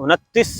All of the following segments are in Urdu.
29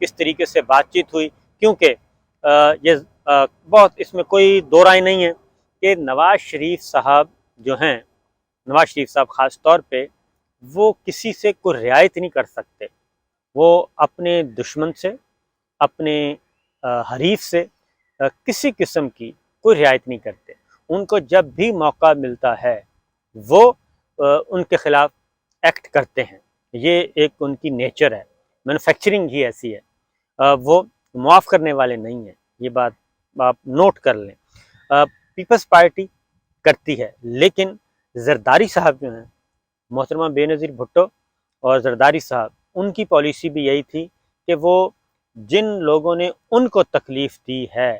کس طریقے سے بات چیت ہوئی، کیونکہ یہ بہت اس میں کوئی دو رائے نہیں ہے کہ نواز شریف صاحب جو ہیں، نواز شریف صاحب خاص طور پہ وہ کسی سے کوئی رعایت نہیں کر سکتے. وہ اپنے دشمن سے، اپنے حریف سے کسی قسم کی کوئی رعایت نہیں کرتے. ان کو جب بھی موقع ملتا ہے وہ ان کے خلاف ایکٹ کرتے ہیں. یہ ایک ان کی نیچر ہے، مینوفیکچرنگ ہی ایسی ہے. وہ معاف کرنے والے نہیں ہیں، یہ بات آپ نوٹ کر لیں. پیپلز پارٹی کرتی ہے، لیکن زرداری صاحب جو ہیں، محترمہ بے نظیر بھٹو اور زرداری صاحب، ان کی پالیسی بھی یہی تھی کہ وہ جن لوگوں نے ان کو تکلیف دی ہے،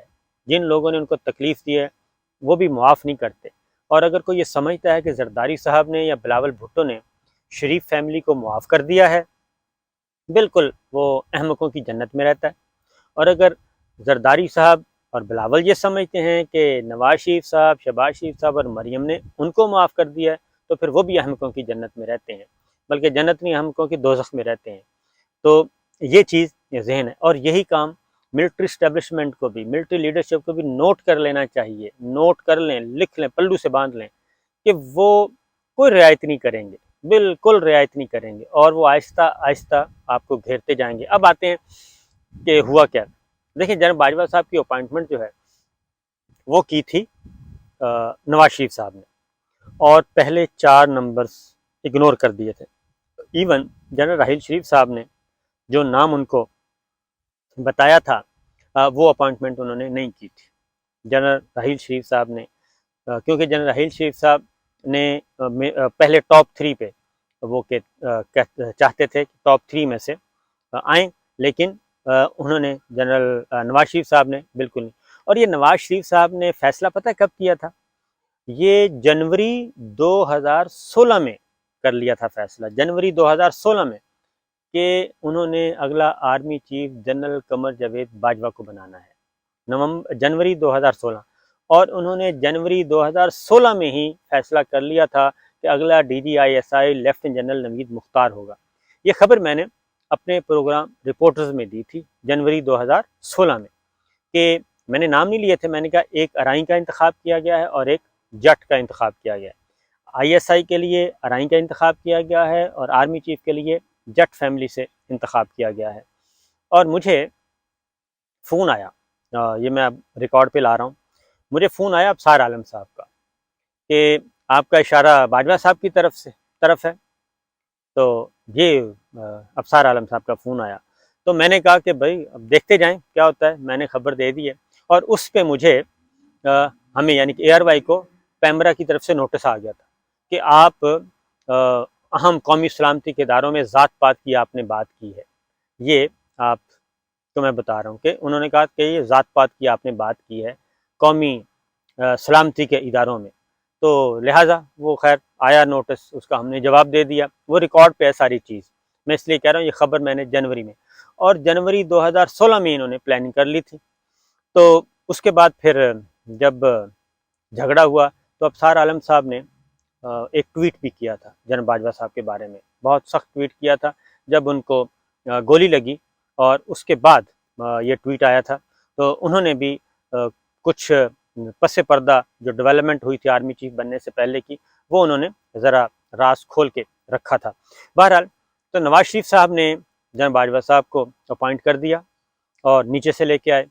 وہ بھی معاف نہیں کرتے. اور اگر کوئی یہ سمجھتا ہے کہ زرداری صاحب نے یا بلاول بھٹو نے شریف فیملی کو معاف کر دیا ہے، بالکل وہ احمقوں کی جنت میں رہتا ہے. اور اگر زرداری صاحب اور بلاول یہ سمجھتے ہیں کہ نواز شریف صاحب، شہباز شریف صاحب اور مریم نے ان کو معاف کر دیا ہے، تو پھر وہ بھی احمقوں کی جنت میں رہتے ہیں، بلکہ جنت نہیں، احمقوں کی دوزخ میں رہتے ہیں. تو یہ چیز یہ ذہن ہے. اور یہی کام ملٹری اسٹیبلشمنٹ کو بھی، ملٹری لیڈرشپ کو بھی نوٹ کر لینا چاہیے. نوٹ کر لیں، لکھ لیں، پلو سے باندھ لیں کہ وہ کوئی رعایت نہیں کریں گے، بالکل رعایت نہیں کریں گے، اور وہ آہستہ آہستہ آپ کو گھیرتے جائیں گے. اب آتے ہیں کہ ہوا کیا. دیکھیں، جناب باجوہ صاحب کی اپائنٹمنٹ جو ہے وہ کی تھی نواز شریف صاحب نے، اور پہلے 4 نمبرز اگنور کر دیے تھے. ایون جنرل راحیل شریف صاحب نے جو نام ان کو بتایا تھا وہ اپائنٹمنٹ انہوں نے نہیں کی تھی. جنرل راحیل شریف صاحب نے، کیونکہ جنرل راحیل شریف صاحب نے پہلے ٹاپ 3 پہ وہ چاہتے تھے کہ ٹاپ 3 میں سے آئیں، لیکن انہوں نے جنرل نواز شریف صاحب نے بالکل نہیں. اور یہ نواز شریف صاحب نے فیصلہ پتہ کب کیا تھا؟ یہ جنوری 2016 میں کر لیا تھا فیصلہ، جنوری 2016 میں، کہ انہوں نے اگلا army chief general Qamar Javed Bajwa کو بنانا ہے، جنوری 2016. اور انہوں نے جنوری 2016 میں ہی فیصلہ کر لیا تھا کہ اگلا DGISI لیفٹیننٹ جنرل نوید مختار ہوگا. یہ خبر میں نے اپنے پروگرام رپورٹرز میں دی تھی جنوری 2016 میں، کہ میں نے نام نہیں لیے تھے، میں نے کہا ایک ارائیں کا انتخاب کیا گیا ہے اور ایک جٹ کا انتخاب کیا گیا ہے. ISI کے لیے ارائیں کا انتخاب کیا گیا ہے، اور آرمی چیف کے لیے جٹ فیملی سے انتخاب کیا گیا ہے. اور مجھے فون آیا، یہ میں اب ریکارڈ پہ لا رہا ہوں، مجھے فون آیا ابصار عالم صاحب کا کہ آپ کا اشارہ باجوہ صاحب کی طرف ہے. تو یہ ابصار عالم صاحب کا فون آیا، تو میں نے کہا کہ بھائی اب دیکھتے جائیں کیا ہوتا ہے. میں نے خبر دے دی ہے، اور اس پہ مجھے ہمیں یعنی کہ ARY کو پیمرا کی طرف سے نوٹس آ گیا تھا کہ آپ اہم قومی سلامتی کے اداروں میں ذات پات کی آپ نے بات کی ہے. یہ آپ کو میں بتا رہا ہوں کہ انہوں نے کہا کہ یہ ذات پات کی آپ نے بات کی ہے قومی سلامتی کے اداروں میں. تو لہٰذا وہ خیر آیا نوٹس، اس کا ہم نے جواب دے دیا. وہ ریکارڈ پہ ہے ساری چیز، میں اس لیے کہہ رہا ہوں یہ خبر میں نے جنوری میں، اور جنوری 2016 میں انہوں نے پلاننگ کر لی تھی. تو اس کے بعد پھر جب جھگڑا ہوا تو ابصار عالم صاحب نے ایک ٹویٹ بھی کیا تھا جناب باجوہ صاحب کے بارے میں، بہت سخت ٹویٹ کیا تھا جب ان کو گولی لگی. اور اس کے بعد یہ ٹویٹ آیا تھا. تو انہوں نے بھی کچھ پس پردہ جو ڈیولپمنٹ ہوئی تھی آرمی چیف بننے سے پہلے کی، وہ انہوں نے ذرا راز کھول کے رکھا تھا. بہرحال تو نواز شریف صاحب نے جناب باجوہ صاحب کو اپوائنٹ کر دیا اور نیچے سے لے کے آئے،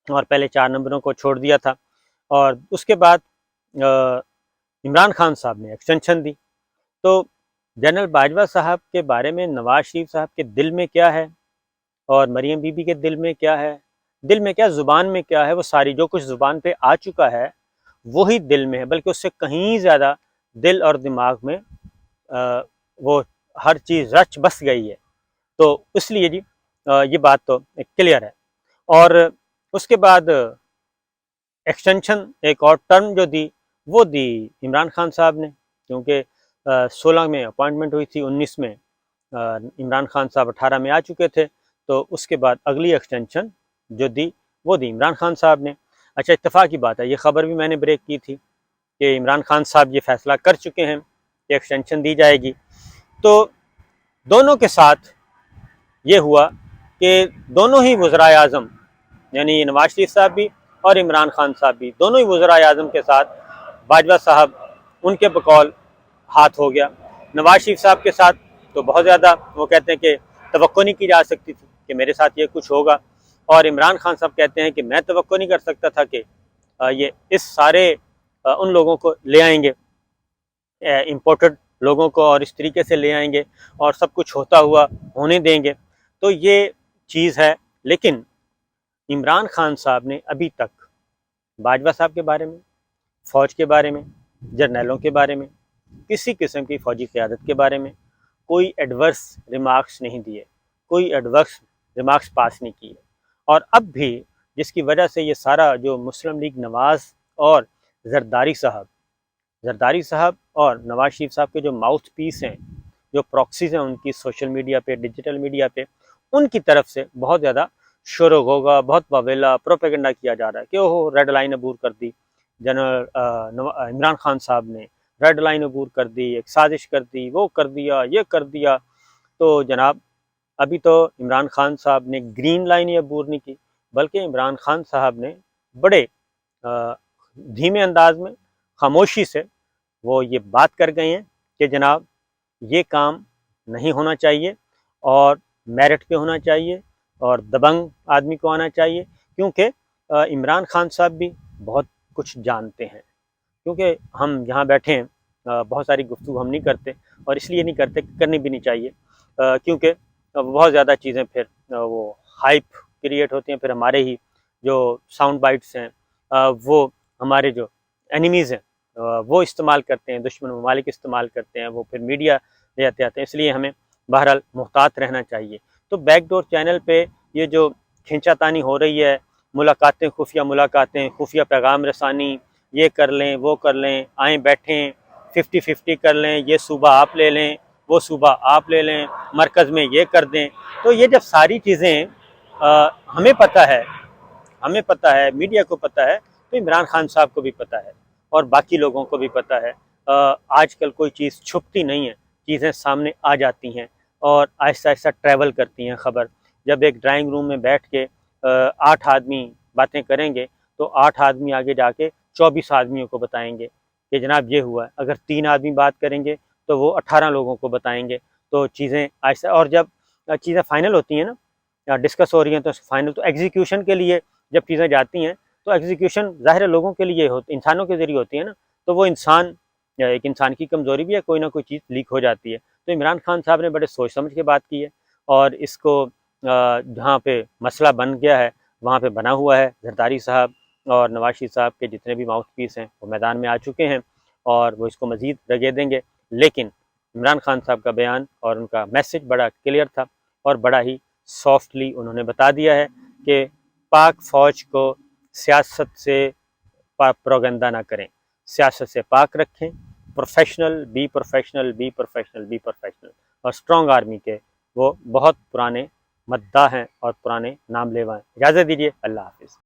اور پہلے 4 نمبروں کو چھوڑ دیا تھا. اور اس کے بعد عمران خان صاحب نے ایکسٹینشن دی. تو جنرل باجوہ صاحب کے بارے میں نواز شریف صاحب کے دل میں کیا ہے اور مریم بی بی کے دل میں کیا ہے، دل میں کیا، زبان میں کیا ہے، وہ ساری جو کچھ زبان پہ آ چکا ہے وہی دل میں ہے، بلکہ اس سے کہیں زیادہ دل اور دماغ میں وہ ہر چیز رچ بس گئی ہے. تو اس لیے جی یہ بات تو کلیئر ہے. اور اس کے بعد ایکسٹینشن ایک اور ٹرم جو دی وہ دی عمران خان صاحب نے، کیونکہ 16 میں اپوائنٹمنٹ ہوئی تھی، 19 میں عمران خان صاحب 18 میں آ چکے تھے. تو اس کے بعد اگلی ایکسٹینشن جو دی وہ دی عمران خان صاحب نے. اچھا، اتفاق کی بات ہے، یہ خبر بھی میں نے بریک کی تھی کہ عمران خان صاحب یہ فیصلہ کر چکے ہیں کہ ایکسٹینشن دی جائے گی. تو دونوں کے ساتھ یہ ہوا کہ دونوں ہی وزرائے اعظم یعنی نواز شریف صاحب بھی اور عمران خان صاحب بھی، دونوں ہی وزرائے اعظم کے ساتھ باجوہ صاحب ان کے بقول ہاتھ ہو گیا۔ نواز شریف صاحب کے ساتھ تو بہت زیادہ وہ کہتے ہیں کہ توقع نہیں کی جا سکتی تھی کہ میرے ساتھ یہ کچھ ہوگا، اور عمران خان صاحب کہتے ہیں کہ میں توقع نہیں کر سکتا تھا کہ یہ اس سارے ان لوگوں کو لے آئیں گے، امپورٹڈ لوگوں کو، اور اس طریقے سے لے آئیں گے اور سب کچھ ہوتا ہوا ہونے دیں گے۔ تو یہ چیز ہے، لیکن عمران خان صاحب نے ابھی تک باجوہ صاحب کے بارے میں، فوج کے بارے میں، جرنیلوں کے بارے میں، کسی قسم کی فوجی قیادت کے بارے میں کوئی ایڈورس ریمارکس نہیں دیے، کوئی ایڈورس ریمارکس پاس نہیں کیے۔ اور اب بھی جس کی وجہ سے یہ سارا جو مسلم لیگ نواز اور زرداری صاحب اور نواز شریف صاحب کے جو ماؤتھ پیس ہیں، جو پراکسیز ہیں ان کی سوشل میڈیا پہ، ڈیجیٹل میڈیا پہ، ان کی طرف سے بہت زیادہ شور و غوغا، بہت واویلا پروپیگنڈا کیا جا رہا ہے کہ اوہ ریڈ لائن عبور کر دی جنرل عمران خان صاحب نے، ریڈ لائن عبور کر دی، ایک سازش کر دی، وہ کر دیا، یہ کر دیا۔ تو جناب ابھی تو عمران خان صاحب نے گرین لائن ہی عبور نہیں کی، بلکہ عمران خان صاحب نے بڑے دھیمے انداز میں، خاموشی سے وہ یہ بات کر گئے ہیں کہ جناب یہ کام نہیں ہونا چاہیے، اور میرٹ پہ ہونا چاہیے، اور دبنگ آدمی کو آنا چاہیے، کیونکہ عمران خان صاحب بھی بہت کچھ جانتے ہیں۔ کیونکہ ہم یہاں بیٹھے ہیں، بہت ساری گفتگو ہم نہیں کرتے، اور اس لیے نہیں کرتے، کرنی بھی نہیں چاہیے، کیونکہ بہت زیادہ چیزیں پھر وہ ہائپ کریٹ ہوتی ہیں، پھر ہمارے ہی جو ساؤنڈ بائٹس ہیں وہ ہمارے جو اینیمیز ہیں وہ استعمال کرتے ہیں، دشمن ممالک استعمال کرتے ہیں، وہ پھر میڈیا لے آتے ہیں، اس لیے ہمیں بہرحال محتاط رہنا چاہیے۔ تو بیک ڈور چینل پہ یہ جو کھینچا تانی ہو رہی ہے، ملاقاتیں، خفیہ پیغام رسانی، یہ کر لیں، وہ کر لیں، آئیں بیٹھیں 50-50 کر لیں، یہ صوبہ آپ لے لیں، وہ صوبہ آپ لے لیں، مرکز میں یہ کر دیں۔ تو یہ جب ساری چیزیں ہمیں پتہ ہے، میڈیا کو پتہ ہے، تو عمران خان صاحب کو بھی پتہ ہے، اور باقی لوگوں کو بھی پتہ ہے۔ آج کل کوئی چیز چھپتی نہیں ہے، چیزیں سامنے آ جاتی ہیں اور آہستہ آہستہ ٹریول کرتی ہیں خبر۔ جب ایک ڈرائنگ روم میں بیٹھ کے 8 آدمی باتیں کریں گے تو 8 آدمی آگے جا کے 24 آدمیوں کو بتائیں گے کہ جناب یہ ہوا ہے۔ اگر 3 آدمی بات کریں گے تو وہ 18 لوگوں کو بتائیں گے۔ تو چیزیں آہستہ، اور جب چیزیں فائنل ہوتی ہیں نا، ڈسکس ہو رہی ہیں، تو فائنل تو ایگزیکیوشن کے لیے جب چیزیں جاتی ہیں تو ایگزیکیوشن ظاہر لوگوں کے لیے انسانوں کے ذریعے ہوتی ہے نا، تو وہ ایک انسان کی کمزوری بھی ہے، کوئی نہ کوئی چیز لیک ہو جاتی ہے۔ تو عمران خان صاحب نے بڑے سوچ سمجھ کے بات کی ہے، اور اس کو جہاں پہ مسئلہ بن گیا ہے وہاں پہ بنا ہوا ہے۔ زرداری صاحب اور نواز شریف صاحب کے جتنے بھی ماؤتھ پیس ہیں وہ میدان میں آ چکے ہیں، اور وہ اس کو مزید رگے دیں گے، لیکن عمران خان صاحب کا بیان اور ان کا میسج بڑا کلیئر تھا، اور بڑا ہی سافٹلی انہوں نے بتا دیا ہے کہ پاک فوج کو سیاست سے پروگنڈا نہ کریں، سیاست سے پاک رکھیں، بی پروفیشنل اور اسٹرانگ آرمی کے وہ بہت پرانے مداح ہیں اور پرانے نام لیوا ہیں۔ اجازت دیجیے، اللہ حافظ۔